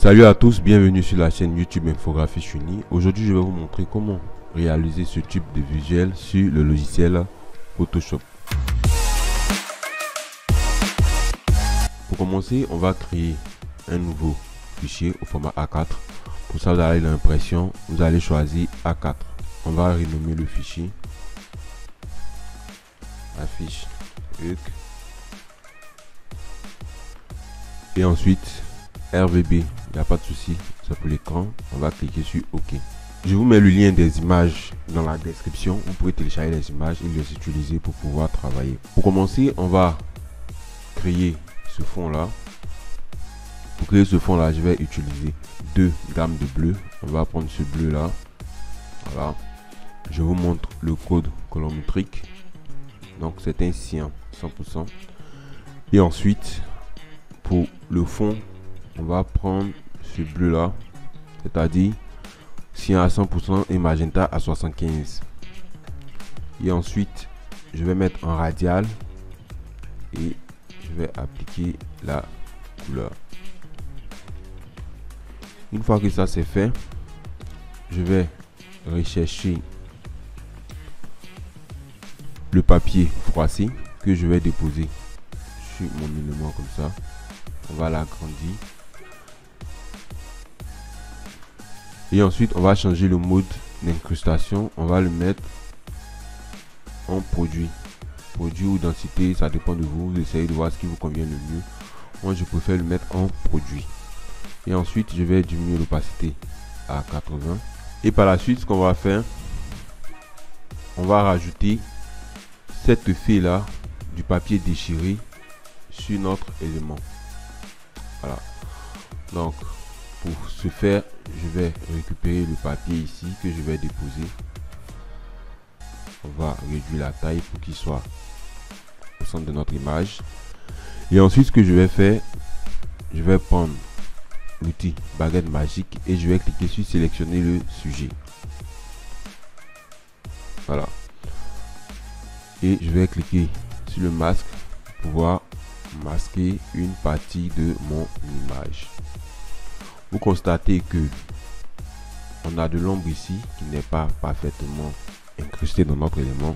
Salut à tous, bienvenue sur la chaîne YouTube Infographie Shuni. Aujourd'hui, je vais vous montrer comment réaliser ce type de visuel sur le logiciel Photoshop. Pour commencer, on va créer un nouveau fichier au format A4. Pour ça, vous allez dans l'impression, vous allez choisir A4. On va renommer le fichier affiche HUC et ensuite RVB. Il n'y a pas de souci, c'est pour l'écran. On va cliquer sur OK. Je vous mets le lien des images dans la description. Vous pouvez télécharger les images et les utiliser pour pouvoir travailler. Pour commencer, on va créer ce fond là. Pour créer ce fond là, je vais utiliser deux gammes de bleu. On va prendre ce bleu là. Voilà. Je vous montre le code colorimétrique. Donc c'est un cyan 100%. Et ensuite, pour le fond, on va prendre ce bleu là, c'est-à-dire cyan à 100% et magenta à 75. Et ensuite, je vais mettre en radial et je vais appliquer la couleur. Une fois que ça c'est fait, je vais rechercher le papier froissé que je vais déposer sur mon élément comme ça. On va l'agrandir. Et ensuite, on va changer le mode d'incrustation. On va le mettre en produit. Produit ou densité, ça dépend de vous. Vous essayez de voir ce qui vous convient le mieux. Moi, je préfère le mettre en produit. Et ensuite, je vais diminuer l'opacité à 80. Et par la suite, ce qu'on va faire, on va rajouter cet effet là du papier déchiré sur notre élément. Voilà. Donc, pour ce faire, je vais récupérer le papier ici que je vais déposer. On va réduire la taille pour qu'il soit au centre de notre image. Et ensuite, ce que je vais faire, je vais prendre l'outil baguette magique et je vais cliquer sur sélectionner le sujet. Voilà. Et je vais cliquer sur le masque pour pouvoir masquer une partie de mon image. Vous constatez que on a de l'ombre ici qui n'est pas parfaitement incrustée dans notre élément.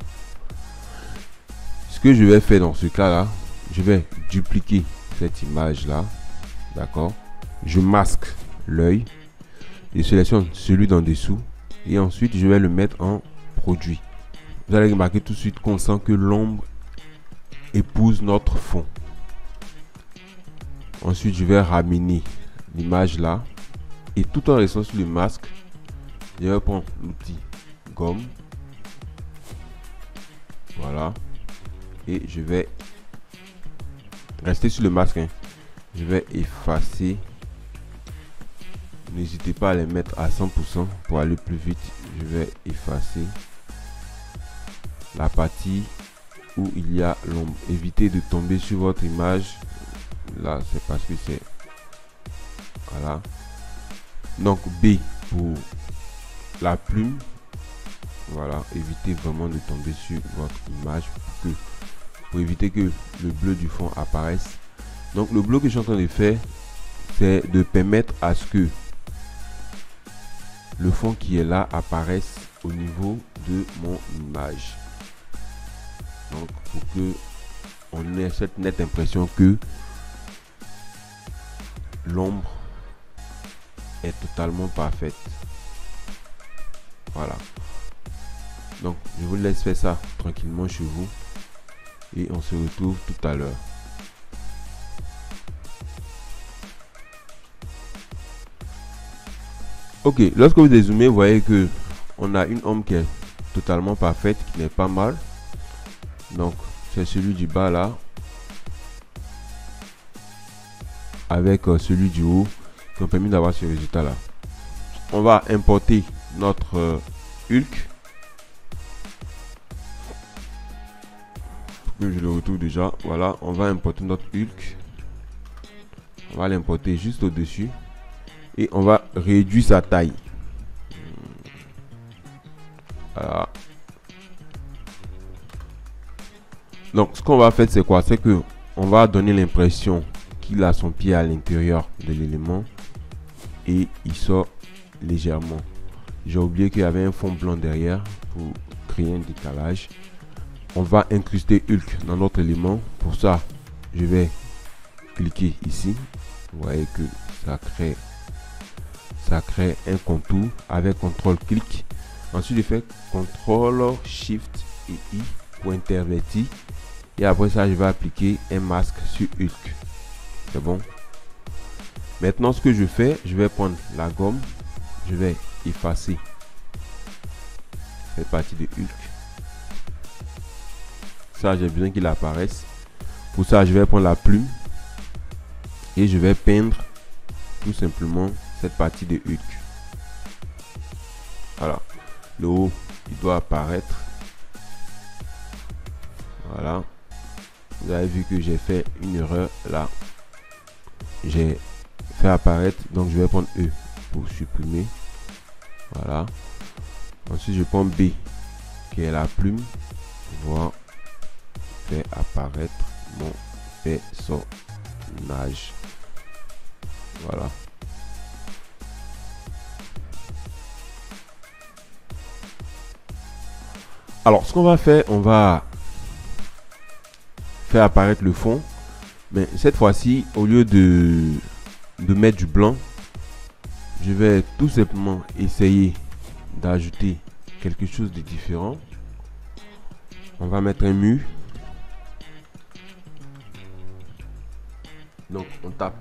Ce que je vais faire dans ce cas là, je vais dupliquer cette image là, d'accord. Je masque l'œil et sélectionne celui d'en dessous et ensuite je vais le mettre en produit. Vous allez remarquer tout de suite qu'on sent que l'ombre épouse notre fond. Ensuite, je vais ramener l'image là et tout en restant sur le masque, je vais prendre l'outil gomme. Voilà. Et je vais rester sur le masque. Je vais effacer. N'hésitez pas à les mettre à 100% pour aller plus vite. Je vais effacer la partie où il y a l'ombre. Évitez de tomber sur votre image. Là, c'est parce que c'est... Voilà. Donc, B pour la plume. Voilà. Évitez vraiment de tomber sur votre image pour éviter que le bleu du fond apparaisse. Donc, le bleu que je suis en train de faire, c'est de permettre à ce que le fond qui est là apparaisse au niveau de mon image. Donc, pour que on ait cette nette impression que l'ombre est totalement parfaite. Voilà. Donc, je vous laisse faire ça tranquillement chez vous et on se retrouve tout à l'heure. Ok, lorsque vous dézoomez, vous voyez que on a une ombre qui est totalement parfaite, qui n'est pas mal. Donc, c'est celui du bas là, avec celui du haut, qui ont permis d'avoir ce résultat là. On va importer notre Hulk. Je le retrouve déjà. Voilà, on va importer notre Hulk. On va l'importer juste au dessus et on va réduire sa taille. Voilà. Donc ce qu'on va faire, c'est quoi? C'est que on va donner l'impression qu'il a son pied à l'intérieur de l'élément. et il sort légèrement. J'ai oublié qu'il y avait un fond blanc derrière pour créer un décalage. On va incruster Hulk dans notre élément. Pour ça, je vais cliquer ici. Vous voyez que ça crée un contour avec CTRL-clic. Ensuite, je fais CTRL-SHIFT et I pour intervertir. Et après ça, je vais appliquer un masque sur Hulk. C'est bon. Maintenant, ce que je fais, je vais prendre la gomme. Je vais effacer cette partie de Hulk. Ça, j'ai besoin qu'il apparaisse. Pour ça, je vais prendre la plume et je vais peindre tout simplement cette partie de Hulk. Voilà. Le haut, il doit apparaître. Voilà. Vous avez vu que j'ai fait une erreur là. J'ai fait apparaître. Donc, je vais prendre E pour supprimer. Voilà. Ensuite, je prends B qui est la plume. Pour faire apparaître mon personnage. Voilà. Alors, ce qu'on va faire, on va faire apparaître le fond. Mais cette fois-ci, au lieu de mettre du blanc, je vais tout simplement essayer d'ajouter quelque chose de différent. On va mettre un mur. Donc, on tape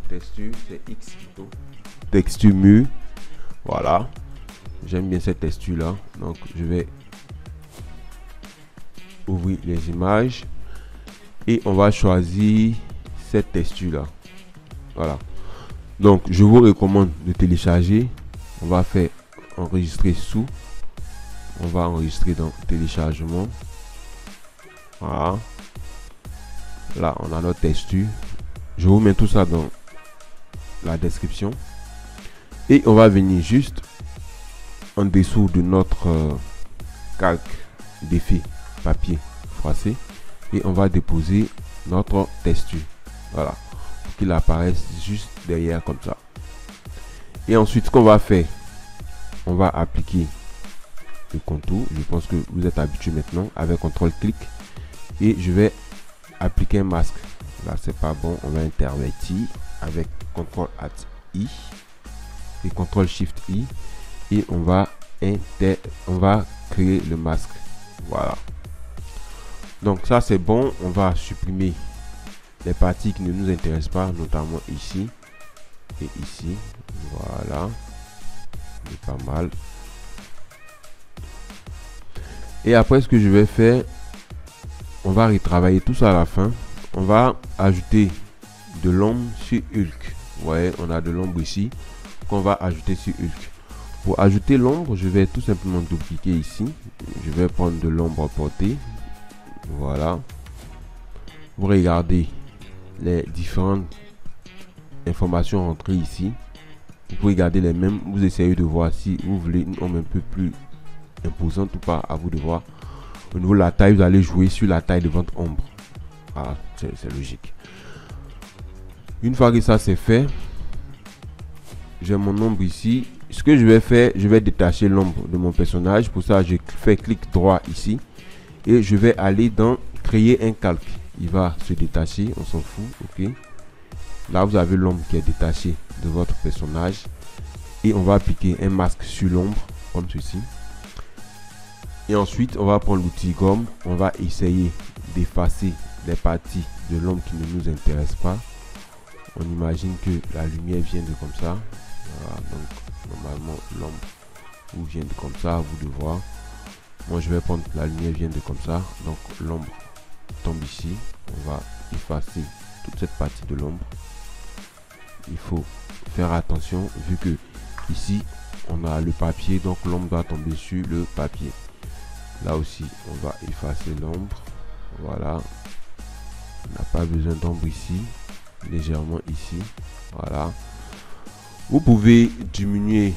texture, c'est X plutôt. Texture mur. Voilà. J'aime bien cette texture là. Donc, je vais ouvrir les images et on va choisir cette texture là. Voilà. Donc, je vous recommande de télécharger. On va faire enregistrer sous. On va enregistrer dans téléchargement. Voilà. Là, on a notre texture. Je vous mets tout ça dans la description. Et on va venir juste en dessous de notre calque d'effet papier froissé. Et on va déposer notre texture. Voilà. Pour qu'il apparaisse juste derrière comme ça. Et ensuite, ce qu'on va faire, on va appliquer le contour. Je pense que vous êtes habitué maintenant avec CTRL-clic. Et je vais appliquer un masque. Là, c'est pas bon. On va intervertir avec CTRL-I et CTRL-SHIFT-I. Et on va créer le masque. Voilà. Donc ça, c'est bon. On va supprimer les parties qui ne nous intéressent pas, notamment ici et ici. Voilà. C'est pas mal. Et après, ce que je vais faire, on va retravailler tout ça à la fin. On va ajouter de l'ombre sur Hulk. Vous voyez, on a de l'ombre ici qu'on va ajouter sur Hulk. Pour ajouter l'ombre, je vais tout simplement double-cliquer ici. Je vais prendre de l'ombre portée. Voilà. Vous regardez les différentes informations rentrées ici. Vous pouvez garder les mêmes. Vous essayez de voir si vous voulez une ombre un peu plus imposante ou pas. À vous de voir. Au niveau de la taille, vous allez jouer sur la taille de votre ombre. Ah, c'est logique. Une fois que ça c'est fait, j'ai mon ombre ici. Ce que je vais faire, je vais détacher l'ombre de mon personnage. Pour ça, je fais clic droit ici et je vais aller dans créer un calque. Il va se détacher, on s'en fout. Ok. Là, vous avez l'ombre qui est détachée de votre personnage et on va appliquer un masque sur l'ombre comme ceci. Et ensuite, on va prendre l'outil gomme. On va essayer d'effacer les parties de l'ombre qui ne nous intéressent pas. On imagine que la lumière vient de comme ça. Voilà, donc normalement l'ombre vient de comme ça, à vous de voir. Moi je vais prendre la lumière vient de comme ça. Donc l'ombre tombe ici. On va effacer toute cette partie de l'ombre. Il faut faire attention vu que ici on a le papier, donc l'ombre va tomber sur le papier. Là aussi on va effacer l'ombre. Voilà. On n'a pas besoin d'ombre ici. Légèrement ici. Voilà. Vous pouvez diminuer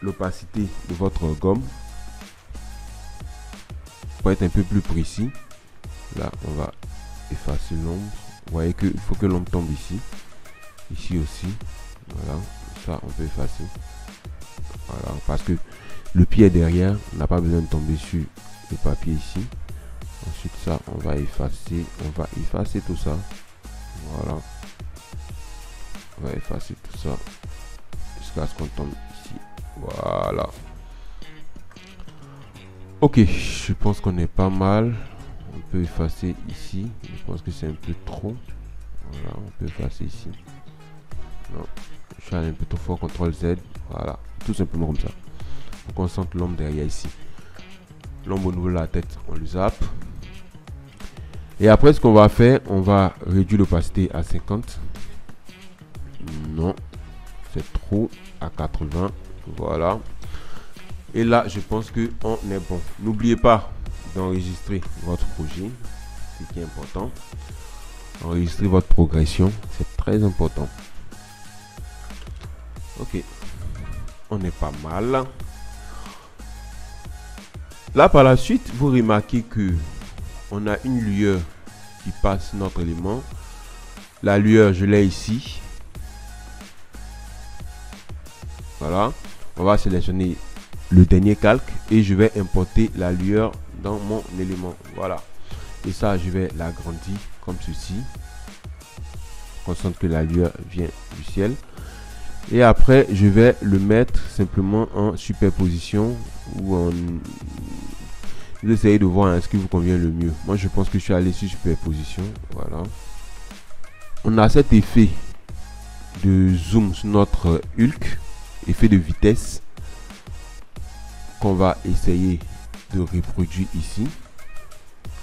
l'opacité de votre gomme pour être un peu plus précis. Là, on va effacer l'ombre. Vous voyez qu'il faut que l'ombre tombe ici. Ici aussi. Voilà. Ça, on peut effacer. Voilà. Parce que le pied est derrière. On n'a pas besoin de tomber sur le papier ici. Ensuite, ça, on va effacer. On va effacer tout ça. Voilà. On va effacer tout ça. Jusqu'à ce qu'on tombe ici. Voilà. Ok. Je pense qu'on est pas mal. On peut effacer ici. Je pense que c'est un peu trop. Voilà. On peut effacer ici. Non. Je suis allé un peu trop fort. CTRL Z. Voilà. Tout simplement comme ça. On concentre l'ombre derrière ici. L'ombre au niveau de la tête, on le zappe. Et après, ce qu'on va faire, on va réduire l'opacité à 50. Non, c'est trop. À 80. Voilà. Et là, je pense que on est bon. N'oubliez pas d'enregistrer votre projet, ce qui est important. Enregistrer votre progression, c'est très important. Ok, on est pas mal. Là, par la suite, vous remarquez que on a une lueur qui passe notre élément. La lueur, je l'ai ici. Voilà. On va sélectionner le dernier calque et je vais importer la lueur dans mon élément. Voilà. Et ça, je vais l'agrandir comme ceci. Concentre que la lueur vient du ciel. Et après, je vais le mettre simplement en superposition ou en... Vous essayez de voir ce qui vous convient le mieux. Moi, je pense que je suis allé sur superposition. Voilà. On a cet effet de zoom sur notre Hulk, effet de vitesse, qu'on va essayer de reproduire ici.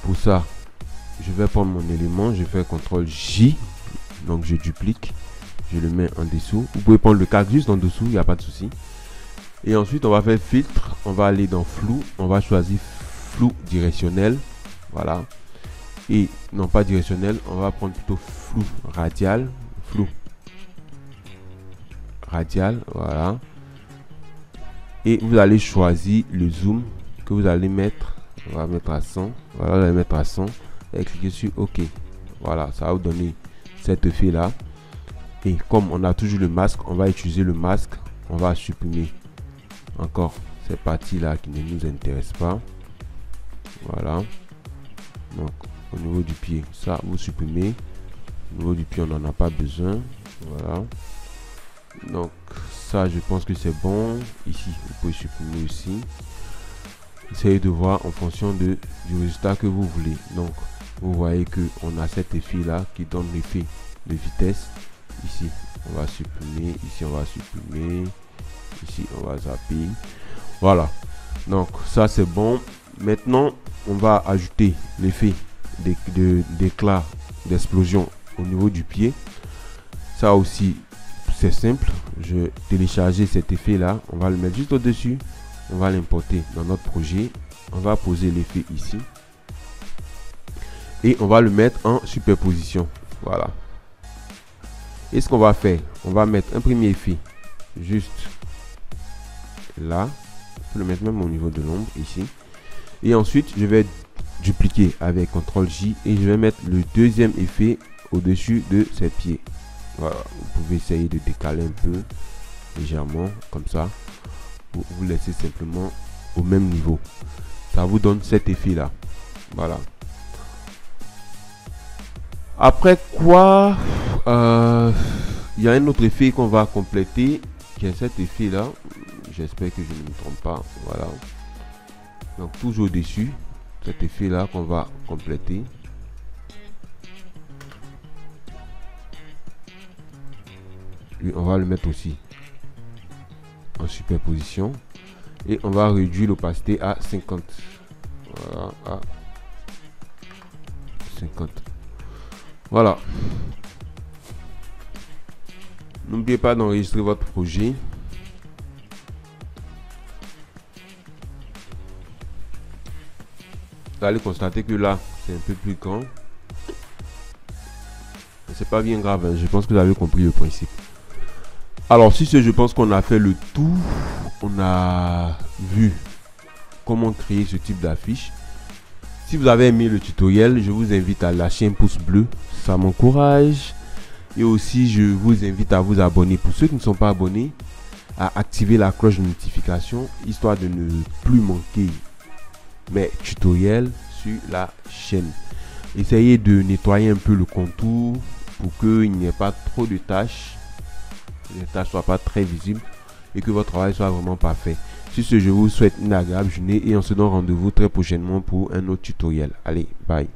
Pour ça, je vais prendre mon élément, je fais CTRL J, donc je duplique, je le mets en dessous. Vous pouvez prendre le calque juste en dessous, il n'y a pas de souci. Et ensuite, on va faire filtre, on va aller dans flou, on va choisir flou directionnel, voilà. Et non pas directionnel, on va prendre plutôt flou radial, voilà. Et vous allez choisir le zoom que vous allez mettre. On va mettre à 100. Voilà, vous allez mettre à 100 et cliquer sur OK. Voilà, ça va vous donner cet effet là. Et comme on a toujours le masque, on va utiliser le masque. On va supprimer encore ces parties là qui ne nous intéressent pas. Voilà. Donc au niveau du pied, ça vous supprimez. Au niveau du pied, on n'en a pas besoin. Voilà. Donc ça, je pense que c'est bon. Ici, vous pouvez supprimer aussi. Essayez de voir en fonction du résultat que vous voulez. Donc, vous voyez que on a cet effet là qui donne l'effet de vitesse. Ici, on va supprimer. Ici, on va supprimer. Ici, on va zapper. Voilà. Donc, ça, c'est bon. Maintenant, on va ajouter l'effet d'éclat, d'explosion au niveau du pied. Ça aussi, c'est simple. Je télécharger cet effet là, on va le mettre juste au dessus, on va l'importer dans notre projet, on va poser l'effet ici et on va le mettre en superposition. Voilà. Et ce qu'on va faire, on va mettre un premier effet juste là, on peut le mettre même au niveau de l'ombre ici, et ensuite je vais dupliquer avec CTRL J et je vais mettre le deuxième effet au dessus de ses pieds. Voilà, vous pouvez essayer de décaler un peu légèrement comme ça. Vous laissez simplement au même niveau. Ça vous donne cet effet là. Voilà. Après quoi, il y a un autre effet qu'on va compléter, qui est cet effet là. J'espère que je ne me trompe pas. Voilà. Donc toujours dessus, cet effet là qu'on va compléter. Lui, on va le mettre aussi en superposition et on va réduire l'opacité à 50. Voilà, à 50. Voilà. N'oubliez pas d'enregistrer votre projet. Vous allez constater que là, c'est un peu plus grand. Mais c'est pas bien grave, hein. Je pense que vous avez compris le principe. Alors, si je pense qu'on a fait le tout, on a vu comment créer ce type d'affiche. Si Si vous avez aimé le tutoriel, je vous invite à lâcher un pouce bleu, ça m'encourage. Et aussi, je vous invite à vous abonner. Pour ceux qui ne sont pas abonnés, à activer la cloche de notification, histoire de ne plus manquer mes tutoriels sur la chaîne. Essayez de nettoyer un peu le contour pour qu'il n'y ait pas trop de tâches, que les tâches ne soient pas très visibles et que votre travail soit vraiment parfait. Sur ce, je vous souhaite une agréable journée et on se donne rendez-vous très prochainement pour un autre tutoriel. Allez, bye.